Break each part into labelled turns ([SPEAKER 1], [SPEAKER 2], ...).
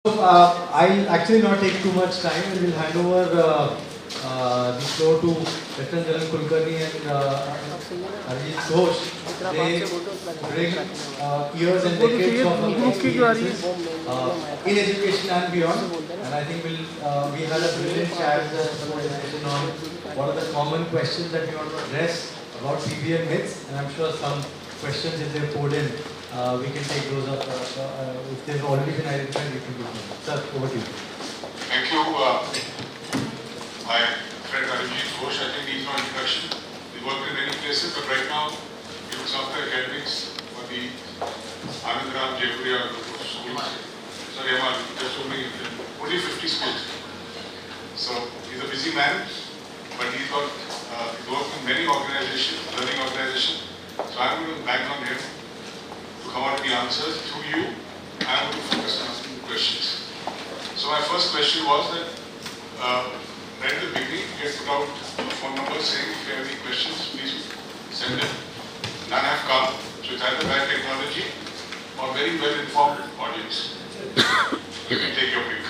[SPEAKER 1] I'll actually not take too much time and we'll hand over the floor to Lieutenant General Kulkarni and Arijit Ghosh. They bring years and decades of experiences in education and beyond. And I think we had a brilliant chat on what are the common questions that we want to address about PBL myths, and I'm sure some questions if they're poured in, we can take those up. If they've already been identified, we can do them. Sir, over to you.
[SPEAKER 2] Thank you. My friend Arijit Ghosh, I think needs no introduction. He worked in many places, but right now he looks after academics for the Jaipuria group of schools. Sorry, there's only 50 schools. So he's a busy man, but he's worked in many organizations, learning organizations. So I'm going to bank on him to come out with the answers through you. I'm going to focus on asking the questions. So my first question was that right at the beginning, you had put out a phone number saying if you have any questions, please send them. None have come. So it's either bad technology or very well-informed audience. You can take your pick.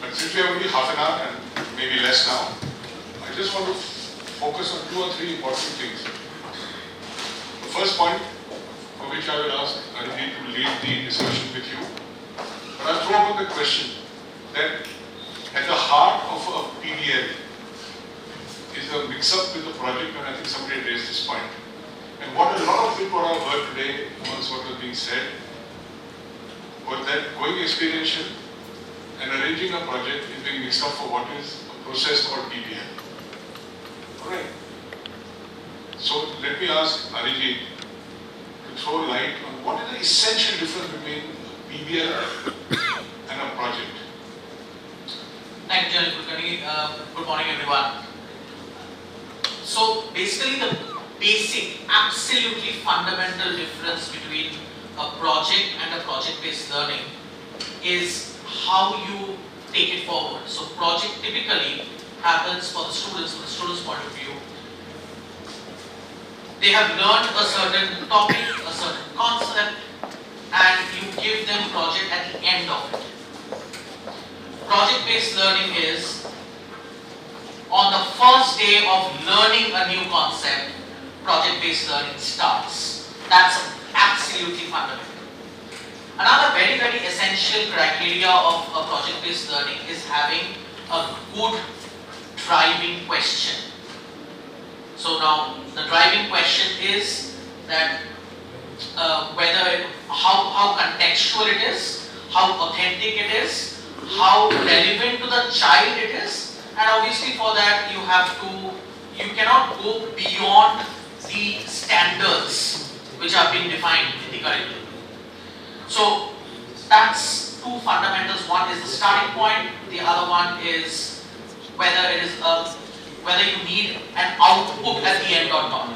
[SPEAKER 2] But since we have only half an hour and maybe less now, I just want to focus on 2 or 3 important things. The first point, for which I will ask Arijit to lead the discussion with you, but I'll throw up the question that at the heart of a PBL is a mix-up with the project, and I think somebody raised this point. And what a lot of people have heard today, amongst what was being said, was that going experiential and arranging a project is being mixed up for what is a process called PBL. Alright. So let me ask Arijit to throw light on what is the essential difference between PBL and a project.
[SPEAKER 3] Thank you, General Kulkarni. Good morning, everyone. So basically the basic, absolutely fundamental difference between a project and a project-based learning is how you take it forward. So project typically happens for the students, from the students' point of view. They have learned a certain topic, a certain concept, and you give them project at the end of it. Project-based learning is on the first day of learning a new concept, project-based learning starts. That's absolutely fundamental. Another very, very essential criteria of a project-based learning is having a good driving question. So now the driving question is that how contextual it is, how authentic it is, how relevant to the child it is, and obviously for that you cannot go beyond the standards which have been defined in the curriculum. So that's 2 fundamentals. One is the starting point, the other one is whether you need an output at the end or not.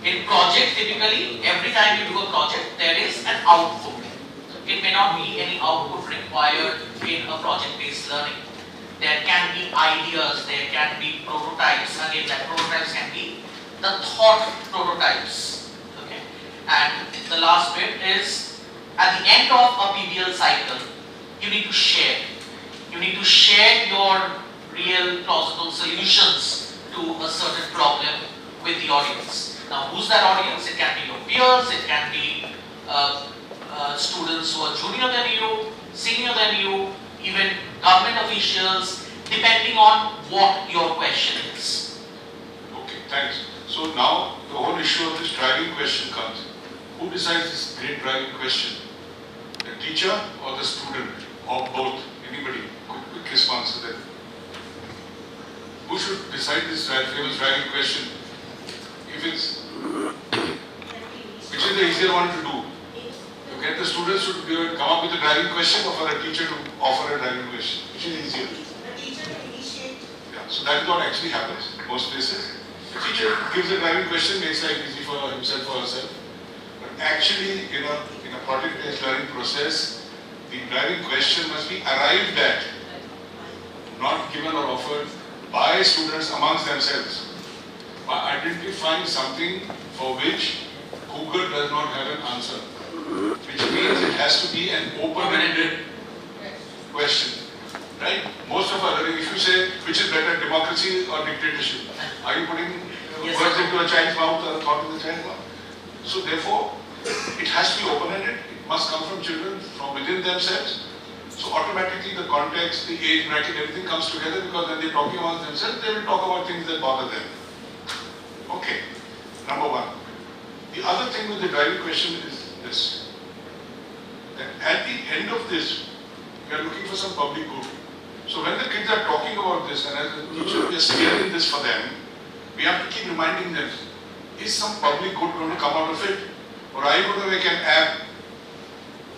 [SPEAKER 3] In project, typically, every time you do a project, there is an output. It may not be any output required in a project-based learning. There can be ideas, there can be prototypes. Again, that prototypes can be the thought prototypes. Okay? And the last bit is, at the end of a PBL cycle, you need to share. You need to share your real plausible solutions to a certain problem with the audience. Now, who's that audience? It can be your peers, it can be students who are junior than you, senior than you, even government officials, depending on what your question is.
[SPEAKER 2] Okay, thanks. So now the whole issue of this driving question comes. Who decides this great driving question? The teacher or the student, or both? Anybody? Quick response to that. Who should decide this famous driving question? If it's, which is the easier one to do? To get the students to come up with a driving question, or for a teacher to offer a driving question? Which is easier?
[SPEAKER 4] The teacher will initiate.
[SPEAKER 2] Yeah, so that is what actually happens in most places. The teacher gives a driving question, makes life easy for himself or herself. But actually, in a project-based learning process, the driving question must be arrived at, not given or offered by students amongst themselves, by identifying something for which Google does not have an answer, which means it has to be an open-ended question. Right? Most of our learning, if you say which is better, democracy or dictatorship, are you putting words into a child's mouth or a thought in the child's mouth? So therefore, it has to be open-ended. It must come from children, from within themselves. So automatically the context, the age bracket, everything comes together, because when they're talking about themselves, they will talk about things that bother them. Okay, number one. The other thing with the driving question is this. That at the end of this, we are looking for some public good. So when the kids are talking about this, and as a teacher we are steering this for them, we have to keep reminding them, is some public good going to come out of it? Or are you going to make an app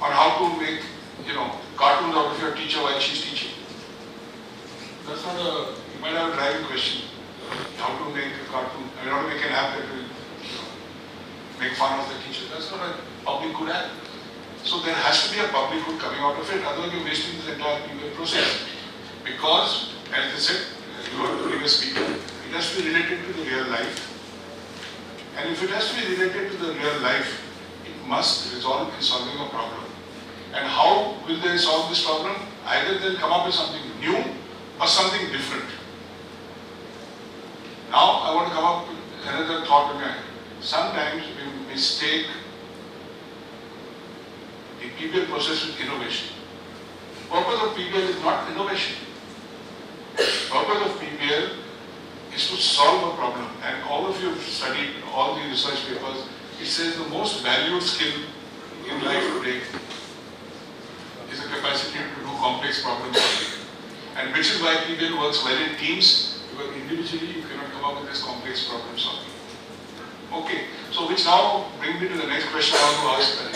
[SPEAKER 2] on how to make, cartoons out of your teacher while she's teaching? That's not you might have a driving question. How to make a cartoon, how to make an app that will, make fun of the teacher. That's not a public good app. So there has to be a public good coming out of it, otherwise you're wasting this entire PBL process. Because, as I said, you are the previous speaker, it has to be related to the real life. And if it has to be related to the real life, it must resolve in solving a problem. And how will they solve this problem? Either they'll come up with something new or something different. Now I want to come up with another thought in my mind. Sometimes we mistake the PBL process with innovation. Purpose of PBL is not innovation. Purpose of PBL is to solve a problem. And all of you have studied all the research papers. It says the most valued skill in life today is the capacity to do complex problem solving. And which is why PBL works well in teams, because individually you cannot come up with this complex problem solving. Okay, so which now brings me to the next question I want to ask.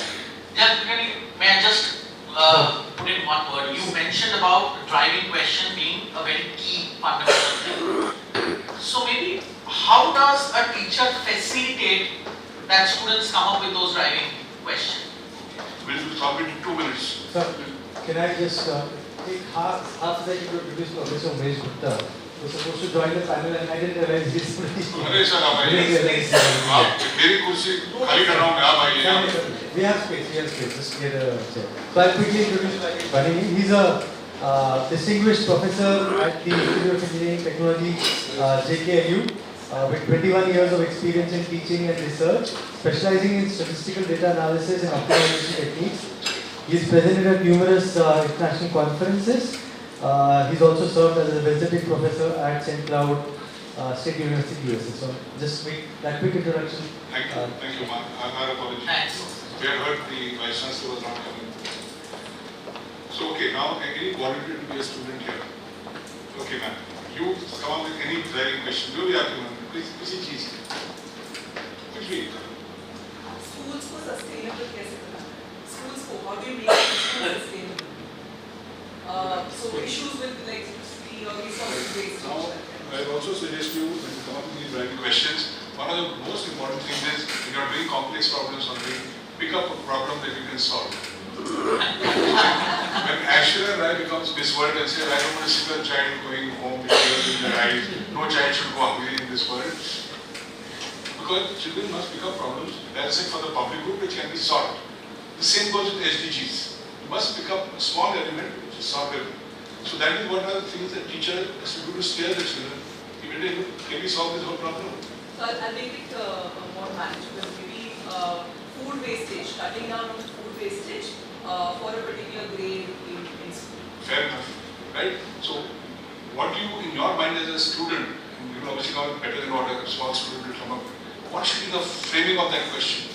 [SPEAKER 3] May I just put in one word? You mentioned about the driving question being a very key fundamental thing. So maybe how does a teacher facilitate that students come up with those driving questions?
[SPEAKER 2] We'll solve it in 2 minutes.
[SPEAKER 1] Sir, can I just take half a second to introduce Professor Mayo Gupta, who's supposed to join the panel, and I didn't realize he's pretty. We have space, just get a chair. So I'll quickly introduce Bunny. He's a distinguished professor at the Institute of Engineering Technology, JKLU, with 21 years of experience in teaching and research, specializing in statistical data analysis and optimization techniques. He is presented at numerous international conferences. He's also served as a visiting professor at St. Cloud State University, USA. So just make that quick introduction.
[SPEAKER 2] Thank you, ma'am. My apologies.
[SPEAKER 3] Thanks.
[SPEAKER 2] We had heard the Vice Chancellor was not coming. So, okay, now any volunteer to be a student here? Okay, ma'am. You come up with any driving question. Do we have to, please, cheese. Which way?
[SPEAKER 4] Schools को sustainable कैसे बनाना? Schools को how do you make schools sustainable? So issues with like the resource waste.
[SPEAKER 2] Now, I would also suggest you when you come up with these driving questions, one of the most important things is when you are doing complex problem solving, pick up a problem that you can solve. When Ashura Rai becomes Miss World and says, I don't want to see a child going home with tears in their eyes, no child should go hungry in this world. Because children must pick up problems, that's it, for the public good, which can be solved. The same goes with SDGs. You must pick up a small element which is solvable. So that is what are the things that teacher has to do to steer the children. Can we solve this whole problem?
[SPEAKER 4] So I'll make it more manageable. Maybe food wastage, cutting down on food wastage for a particular grade in school.
[SPEAKER 2] Fair enough, right? So, what do you, in your mind as a student, and you will obviously know better than what a small student will come up with, what should be the framing of that question?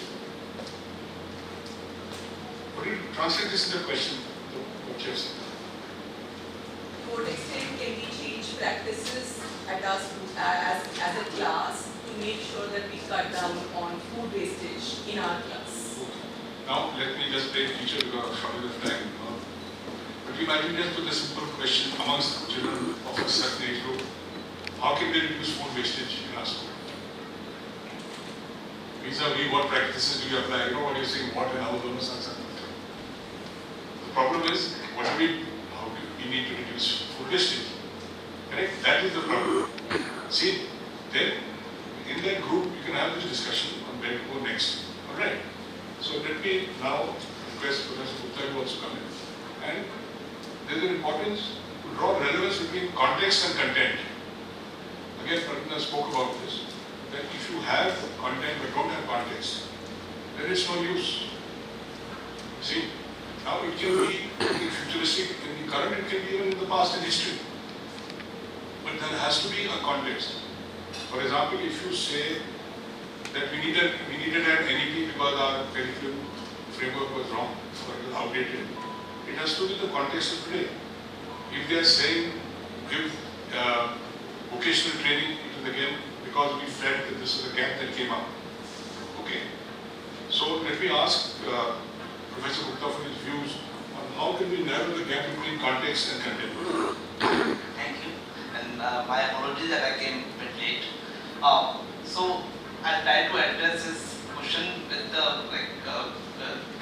[SPEAKER 2] What do you translate this into a question? What you have said?
[SPEAKER 4] To what extent can we change practices at our school as a class to make sure that we cut down on food wastage in our class?
[SPEAKER 2] Now, let me just play teacher because I'm short of time. But imagine just put a simple question amongst children of a certain age group. How can we reduce food wastage in our school? Vis-a-vis what practices do you apply? You know what you're saying, what and how those are. The problem is, what do we need to reduce food wastage? Correct? That is the problem. See, then in that group you can have this discussion on where to go next. Alright? So let me now request Professor Gupta to also come in. And there is an importance to draw relevance between context and content. Again, Pratima spoke about this, that if you have content but don't have context, then it's no use. See, now it can be futuristic in the current, it can be even in the past and history. But there has to be a context. For example, if you say that we needed an NEP because our curriculum framework was wrong or it was outdated, it has to be the context of today. If they are saying give vocational training into the game because we felt that this is a gap that came up. Okay. So let me ask Professor Gupta for his views on how can we narrow the gap between context and content.
[SPEAKER 5] Thank you. And my apologies that I came a bit late. So I'll try to address this question with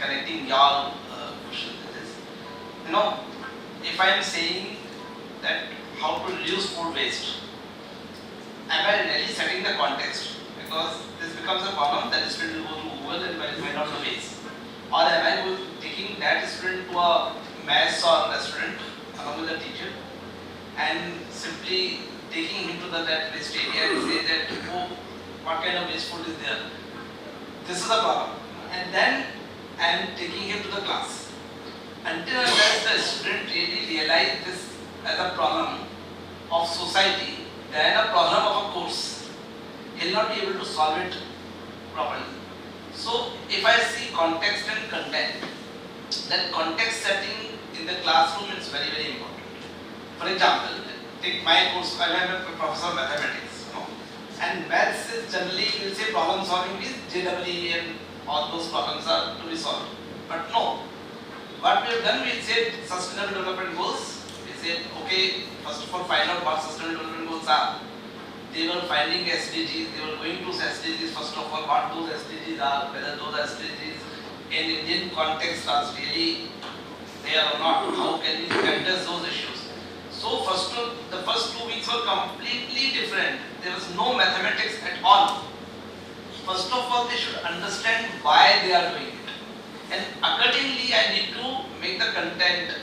[SPEAKER 5] connecting your question with this. You know, if I am saying that how to reduce food waste, am I really setting the context? Because this becomes a problem that the student will go to Google and will find out the ways. Or am I taking that student to a mess or restaurant along with the teacher and simply taking him to that waste area and say that, oh, what kind of waste food is there? This is a problem. And then I am taking him to the class. Until unless the student really realizes this as a problem of society, then a problem of a course, he will not be able to solve it properly. So if I see context and content, then context setting in the classroom is very, very important. For example, take my course, I am a professor of mathematics, and maths is generally, we will say problem solving is JEE and all those problems are to be solved. But no, what we have done, we said sustainable development goals. We said, okay, first of all, find out what sustainable development goals are. They were finding SDGs, they were going to SDGs, first of all, what those SDGs are, whether those SDGs in Indian context are really there or not, how can we address those issues. So the first 2 weeks were completely different. There was no mathematics at all. First of all, they should understand why they are doing it. And accordingly, I need to make the content.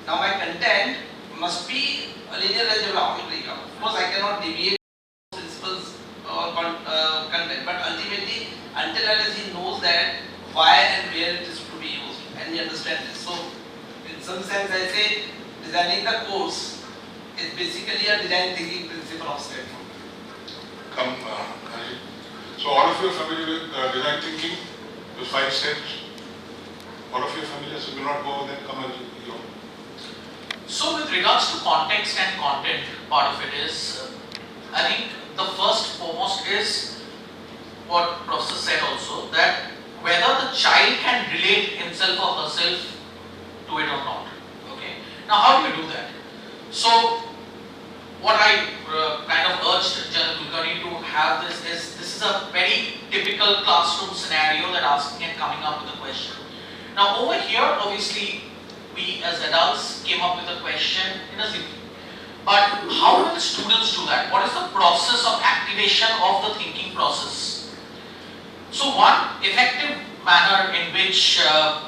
[SPEAKER 5] Now my content must be a linear algebra. Of course, I cannot deviate from principles or content, but ultimately, until unless he knows that why and where it is to be used, and he understands it. So, in some sense, I say designing the course is basically a design thinking principle of Seth.
[SPEAKER 2] Come, Arijit. So all of you are familiar with design thinking, those 5 steps. All of you are familiar, so we will not go over that. Come, Arijit.
[SPEAKER 3] So with regards to context and content, part of it is, I think the first foremost is what Professor said also, that whether the child can relate himself or herself to it or not. Okay. Now how do we do that? So what I kind of urged General Kulkarni to have this is a very typical classroom scenario that asking and coming up with a question. Now over here, obviously, we as adults came up with a question in a zip. But how will students do that? What is the process of activation of the thinking process? So one effective manner in which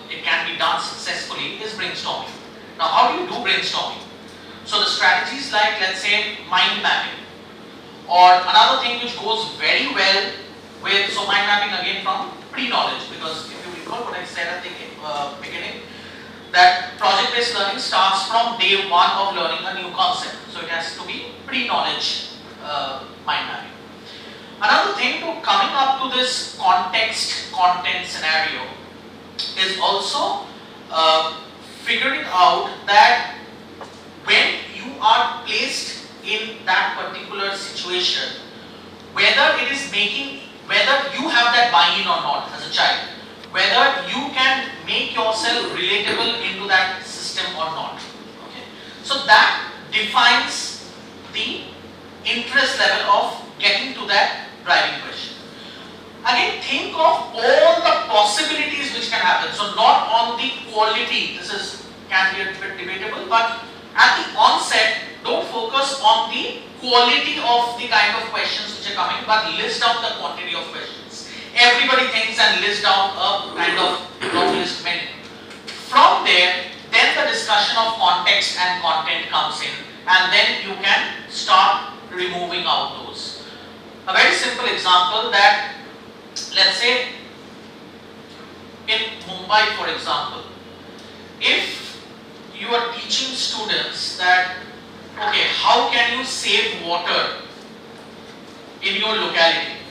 [SPEAKER 3] it can be done successfully is brainstorming. Now how do you do brainstorming? So the strategies like, let's say, mind mapping, or another thing which goes very well with, so mind mapping again from pre-knowledge, because if you recall what I said at the beginning, that project-based learning starts from day 1 of learning a new concept. So it has to be pre-knowledge mind mapping. Another thing to coming up to this context content scenario is also figuring out that when you are placed in that particular situation, whether it is whether you have that buy-in or not as a child, whether you can make yourself relatable into that system or not. Okay. So that defines the interest level of getting to that driving question. Again, think of all the possibilities which can happen. So not on the quality, this can be a bit debatable, but at the onset, don't focus on the quality of the kind of questions which are coming, but list down the quantity of questions. Everybody thinks and list down a kind of long list menu. context and content comes in, and then you can start removing out those. A very simple example that, let's say in Mumbai for example, if you are teaching students that, okay, how can you save water in your locality?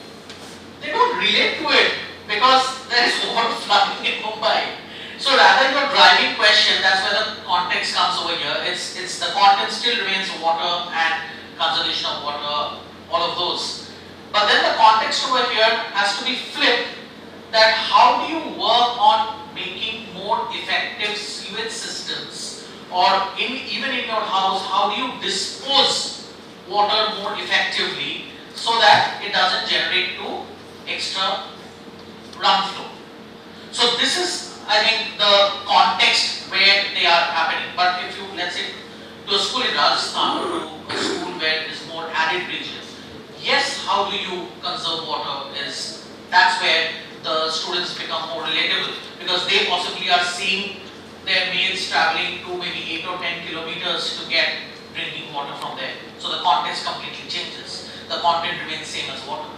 [SPEAKER 3] They don't relate to it because there is overflowing in Mumbai. So rather your driving question, that's where the context comes over here. It's the content still remains water and conservation of water, all of those. But then the context over here has to be flipped, that how do you work on making more effective sewage systems, or even in your house, how do you dispose water more effectively so that it doesn't generate to extra run flow. So this is, I think, the context where they are happening. But if you, let's say, to a school in Rajasthan or to a school where it is more arid region, yes, how do you conserve water is, that's where the students become more relatable, because they possibly are seeing their mates traveling to maybe 8 or 10 kilometers to get drinking water from there. So the context completely changes. The content remains same as water.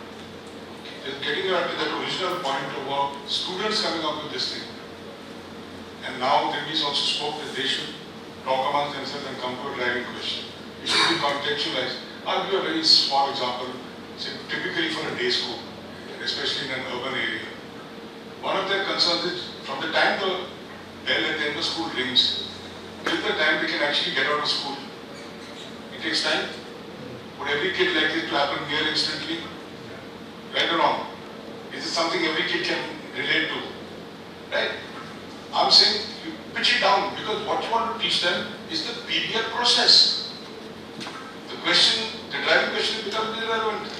[SPEAKER 2] Just getting back to that original point about students coming up with this thing. And now Dheeraj also spoke that they should talk amongst themselves and come to a driving question. It should be contextualized. I'll give a very small example. Say, typically for a day school, especially in an urban area. One of their concerns is from the time the bell at the end of school rings till the time they can actually get out of school. It takes time. Would every kid like it to happen near instantly? Right or wrong? Is it something every kid can relate to? Right? I'm saying you pitch it down, because what you want to teach them is the PBL process. The question, the driving question becomes irrelevant.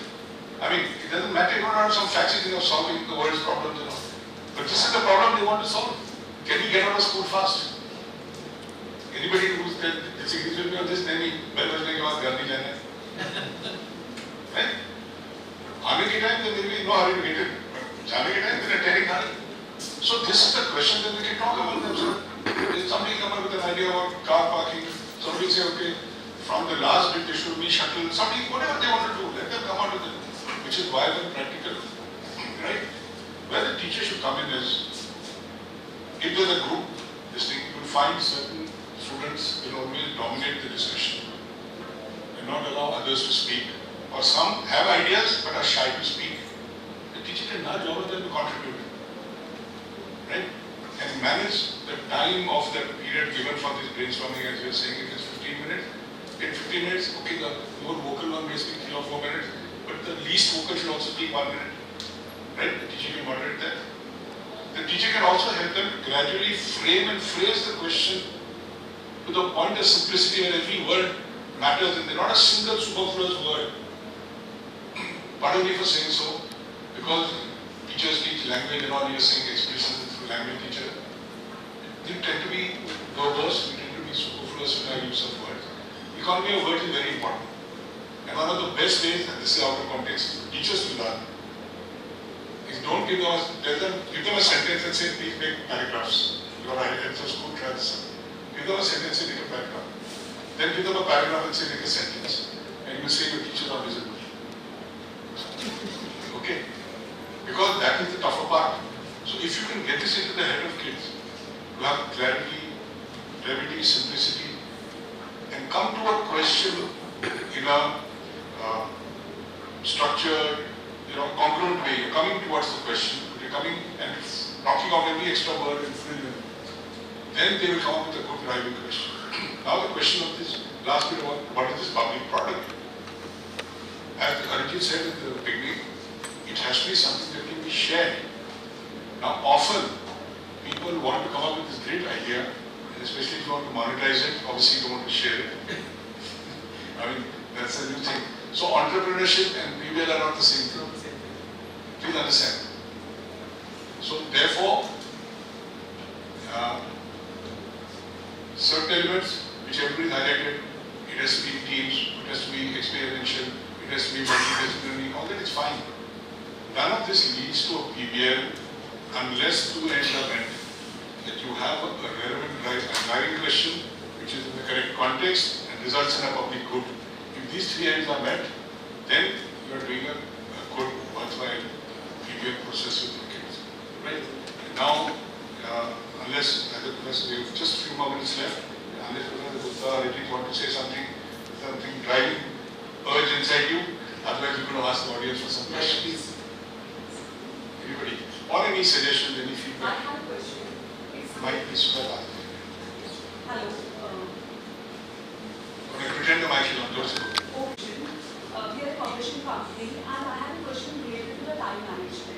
[SPEAKER 2] I mean, it doesn't matter, you don't have some fancy thing of solving the world's problems, you know. But this is the problem they want to solve. Can we get out of school fast? Anybody who's disagrees with me on this, then he bell bajne ke baad ghar nahi jana hai. Right? Aane ke time, there may be no hurry to get in. But jane ke time, there are tearing hurry. So this is the question that we can talk about themselves. If somebody come up with an idea about car parking, somebody say, okay, from the last bit there should be shuttle, somebody, whatever they want to do, let them come out with it, which is viable, practical, right? Where the teacher should come in is, if there's a group, this thing, you will find certain students will always dominate the discussion and not allow others to speak. Or some have ideas but are shy to speak. The teacher can nudge all of them to contribute. Right? And manage the time of that period given for this brainstorming, as you were saying, if it's 15 minutes, in 15 minutes, okay, the more vocal one may speak 3 or 4 minutes, but the least vocal should also speak 1 minute. Right? The teacher can moderate that. The teacher can also help them gradually frame and phrase the question to the point of simplicity where every word matters and there's not a single superfluous word. Pardon me for saying so, because teachers teach language and all, you're saying expressions through language teacher. They tend to be verbose, we tend to be superfluous in our use of words. Economy of words is very important. And one of the best ways, and this is out of context, teachers to learn, is don't give them a sentence and say, please make paragraphs. Your heads of school try this. Give them a sentence and make a paragraph. Then give them a paragraph and say, make a sentence. And you will say your teachers are visible. Okay? Because that is the tougher part. So if you can get this into the head of kids, you have clarity, brevity, simplicity, and come to a question in a structured, congruent way. You're coming towards the question, you're coming and knocking out every extra word and filling in. Then they will come up with a good driving question. Now the question of this last bit about what is this public product? As Arijit said at the beginning, it has to be something that can be shared. Now often people want to come up with this great idea, and especially if you want to monetize it, obviously you don't want to share it. I mean, that's a new thing. So entrepreneurship and PBL are not the same thing. Please understand. So therefore, certain elements which everybody highlighted, it has to be teams, it has to be experiential, it has to be multidisciplinary, all that is fine. None of this leads to a PBL unless to end up that you have a relevant driving question, you which is in the correct context and results in a public good. If these three ends are met, then you are doing a good, worthwhile PBL process with your kids. Right? And now, unless we have just a few more minutes left, unless Arijit want to say something driving urge inside you, otherwise we're going to ask the audience for some questions. Anybody? Or any suggestions, any
[SPEAKER 4] I
[SPEAKER 2] feedback?
[SPEAKER 4] have a question.
[SPEAKER 2] Mike, please go ahead.
[SPEAKER 4] Hello.
[SPEAKER 2] Okay, pretend the mic is on. Don't say go.
[SPEAKER 6] Ocean. We are a publishing company and I have a question related to the time management.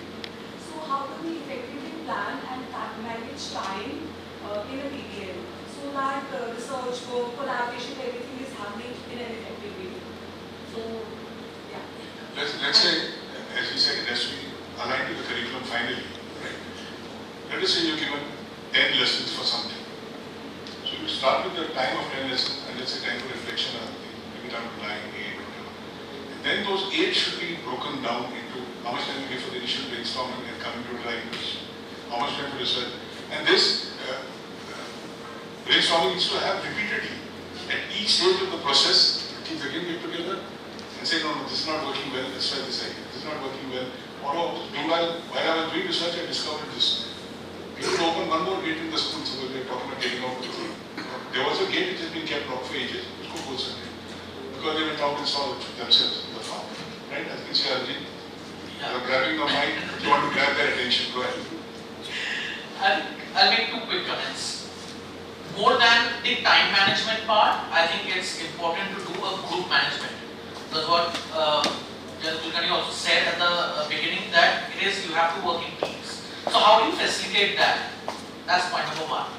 [SPEAKER 6] So how do we effectively plan and manage time in a PBL so that research, work, collaboration, everything is happening in an effective way? So, yeah.
[SPEAKER 2] Let's say, as you said, it has to be aligned to the curriculum finally. Right? Let us say you're given 10 lessons for something. So you start with the time of 10 lessons and let's say time for reflection or something, maybe down to 9, 8, whatever. And then those 8 should be broken down into how much time you give for the initial brainstorming and coming to a drawing conclusion, how much time for research. And this brainstorming needs to have repeatedly. At each stage of the process, teams again get together and say, no, this is not working well, let's try this idea. This is not working well. Or no, meanwhile, while I was doing research, I discovered this. We could open one more gate in the school, so we were talking about getting out of the school. There was a gate which has been kept locked for ages, which could go somewhere. Because they went out and saw it themselves in the farm. Right? As you can see, Arijit, you're grabbing the mic, you want to grab their attention, go ahead.
[SPEAKER 3] I'll make 2 quick comments. More than the time management part, I think it's important to do a group management. That's what Kulkarni also said at the beginning, that it is you have to work in teams. So how do you facilitate that? That's point number 1.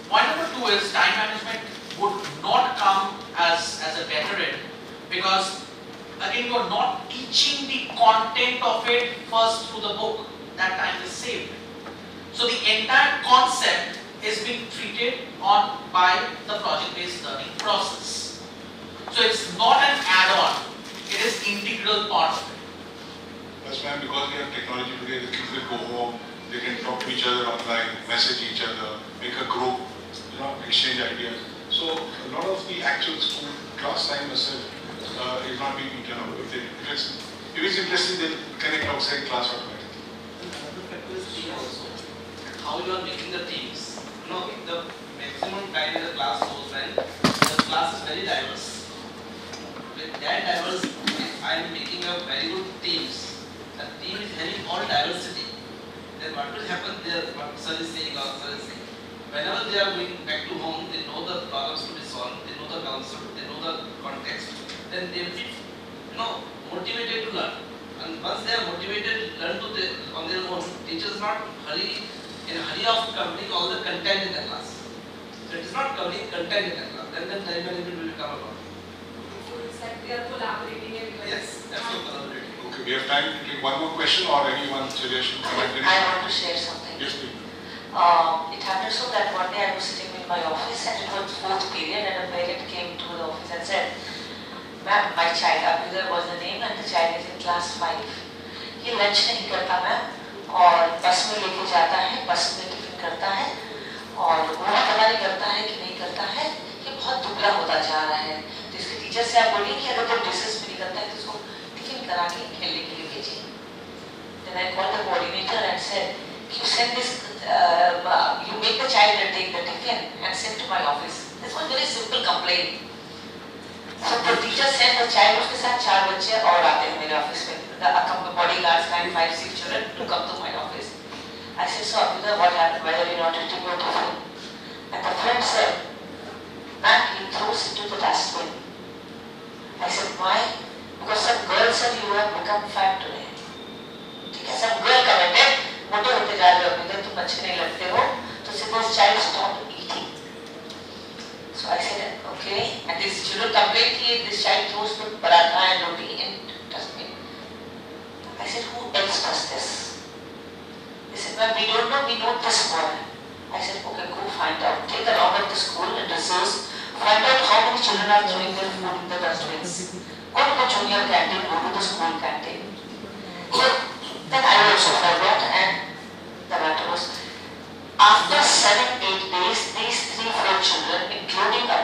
[SPEAKER 3] Point number 2 is time management would not come as a deterrent, because again you are not teaching the content of it first through the book. That time is saved. So the entire concept is being treated on by the project-based learning process. So it's not an add-on, it is integral part of it.
[SPEAKER 2] That's why, because we have technology today, the kids will go home, they can talk to each other online, message each other, make a group, exchange ideas. So a lot of the actual school class time itself is not being eaten up. If it's interesting, they'll connect outside class automatically.
[SPEAKER 5] Another factor is team also. How you are making the teams. The maximum time in the class goes when the class is very diverse. With that diverse, I am making a very good teams. The team is having all diversity. Then what will happen there, what sir is saying or sir is saying, whenever they are going back to home, they know the problems to be solved, they know the concept, they know the context, then they will be motivated to learn. And once they are motivated to learn on their own, teachers not in a hurry of covering all the content in the class. So it is not covering content in the class, then the time management will come about.
[SPEAKER 6] So it's like they are collaborating and
[SPEAKER 5] Yes, that's what collaborating.
[SPEAKER 2] Okay, we have time to take one more question or anyone suggestion, comment.
[SPEAKER 7] I want to share something.
[SPEAKER 2] Yes, please.
[SPEAKER 7] It happened so that one day I was sitting in my office and it was 4th period and a parent came to the office and said, "Ma'am, my child, Abhidhar was the name and the child is in class 5. ये lunch नहीं करता ma'am और बस में लेके जाता है, बस में टिफिन करता है और वो पता नहीं करता है कि नहीं करता है, ये बहुत दुबला होता जा रहा है। तो इसके टीचर से आप बोलिए कि अगर वो डिस्कस में नहीं करता है तो उसको टिफिन करा के खेलने के लिए भेजिए." Then I called the coordinator and said, "You send this, you make the child take the tiffin and send to my office." This was very simple complaint. So the teacher sent the child, उसके साथ 4 बच्चे और आते हैं मेरे office में. The bodyguards and 5-6 children to come to my office. I said, "So Abhidhar, what happened? Why are you not eating your tiffin?" And the friend said, "Ma'am, he throws it to the dustbin." I said, "Why?" "Because some girl said you have become fat today." ठीक है, some girl commented, "मोटे होते जा रहे हो Abhidhar, तुम अच्छे नहीं लगते हो." तो this child stopped eating. So I said, "Okay." And this children complained that this child throws the paratha and roti in dustbin. I said, "Who else does this?" They said, "Ma'am, we don't know, we know this boy." I said, "Okay, go find out. Take a round of the school and resource. Find out how many children are throwing their food in the dustbins. Go to the junior canteen, go to the school canteen." So then I also forgot, and the matter was, after 7-8 days, these 3-4 children, including a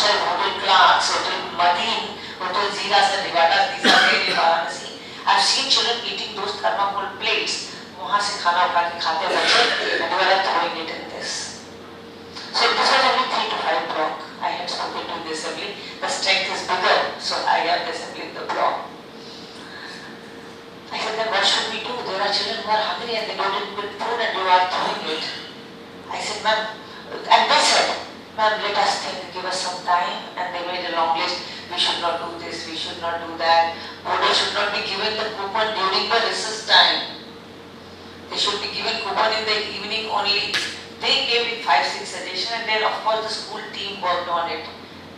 [SPEAKER 7] outside Hotel Clarks, Hotel Madin, Hotel Ziras and Rivatas, these are there in Varanasi. I've seen children eating those thermocol plates. वहाँ से खाना उठा के खाते बच्चे, and we are throwing it in this. So this was only 3 to 5 block. I had spoken to the assembly. The strength is bigger, so I got the assembly in the block. I said, then what should we do? There are children who are hungry and they don't even get food and you are throwing it. I said, ma'am, and they said, ma'am, let us think, give us some time. And they made a long list. We should not do this, we should not do that. Boarders should not be given the coupon during the recess time. They should be given coupon in the evening only. They gave it 5-6 suggestions, and then of course the school team worked on it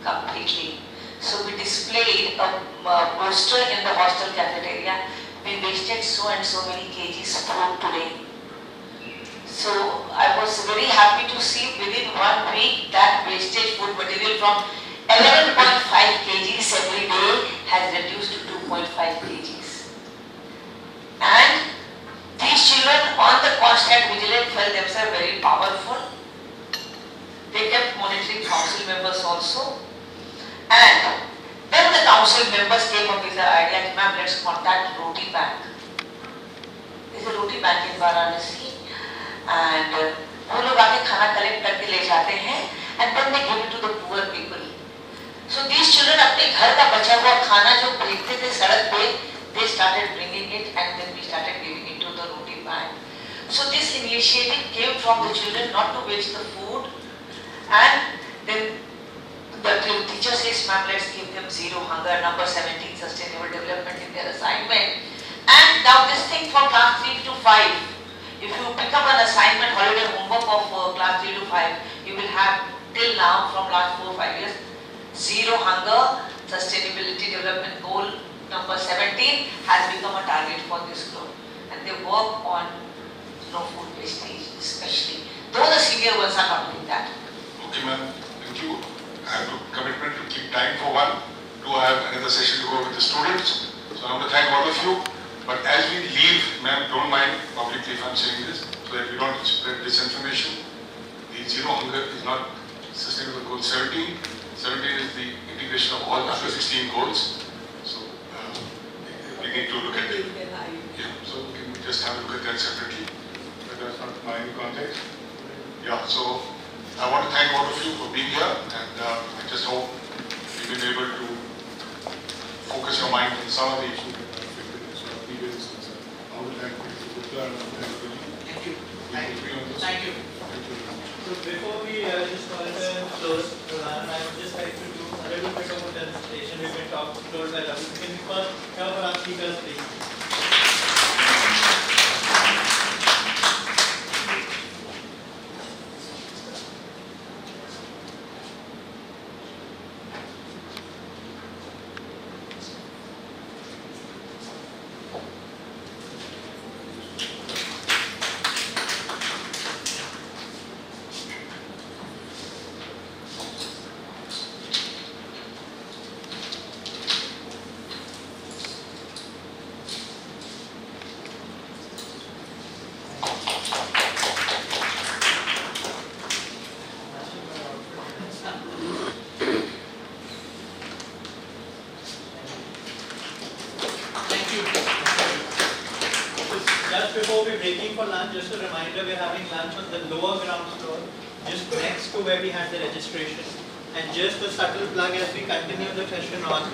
[SPEAKER 7] completely. So we displayed a poster in the hostel cafeteria. We wasted so and so many kgs food today. So I was very happy to see within 1 week that wastage food material from 11.5 kgs every day has reduced to 2.5 kgs. And these children on the constant vigilance felt themselves very powerful. They kept monitoring council members also. And then the council members came up with the idea, ma'am, let's contact Roti Bank. There's a Roti Bank in Varanasi. And वो लोग आके खाना collect करके ले जाते हैं, and then they give it to the poor people. So these children अपने घर का बचा हुआ खाना जो फेंकते थे सड़क पे, they started bringing it, and then we started giving it to the Roti Bank. So this initiative came from the children not to waste the food, and then the teacher says, ma'am, let's give them zero hunger, number 17, sustainable development in their assignment. And now this thing for class 3 to 5, if you pick up an assignment, holiday homework of class 3 to 5, you will have till now from last 4-5 years, zero hunger, sustainability development goal number 17 has become a target for this group. And they work on no food wastage especially, though the senior ones are not doing that.
[SPEAKER 2] Okay, ma'am, thank you. I have a commitment to keep time for one. I have another session to go with the students. So I want to thank all of you. But as we leave, ma'am, don't mind publicly if I'm saying this, so that we don't spread disinformation. The zero hunger is not sustainable goal 17. 17 is the integration of all after 16 goals. So we need to look at it. Yeah, so we can just have a look at that separately. But that's not my context. Yeah, so I want to thank all of you for being here, and I just hope we've been able to focus your mind on some of the issues that are affected as well. I would like to
[SPEAKER 3] Thank you.
[SPEAKER 2] Thank you.
[SPEAKER 3] Thank you.
[SPEAKER 1] So before we just call it a close, I would just like to do a little bit of a presentation. We've been talking close by Ravi. Can we first cover our speakers, please? Just a reminder, we're having lunch on the lower ground floor, just next to where we had the registration. And just a subtle plug as we continue the session on,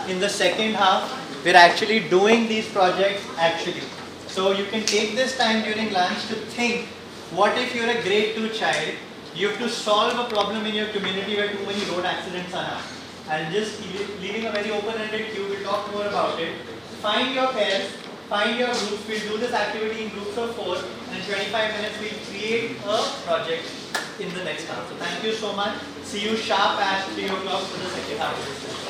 [SPEAKER 1] in the second half, we're actually doing these projects actually. So you can take this time during lunch to think, what if you're a grade 2 child, you have to solve a problem in your community where too many road accidents are happening. And just leaving a very open-ended queue, we'll talk more about it. Find your pairs. Find your groups. We'll do this activity in groups of 4, and in 25 minutes we'll create a project in the next half. So thank you so much. See you sharp at 3 o'clock for the second half of this session.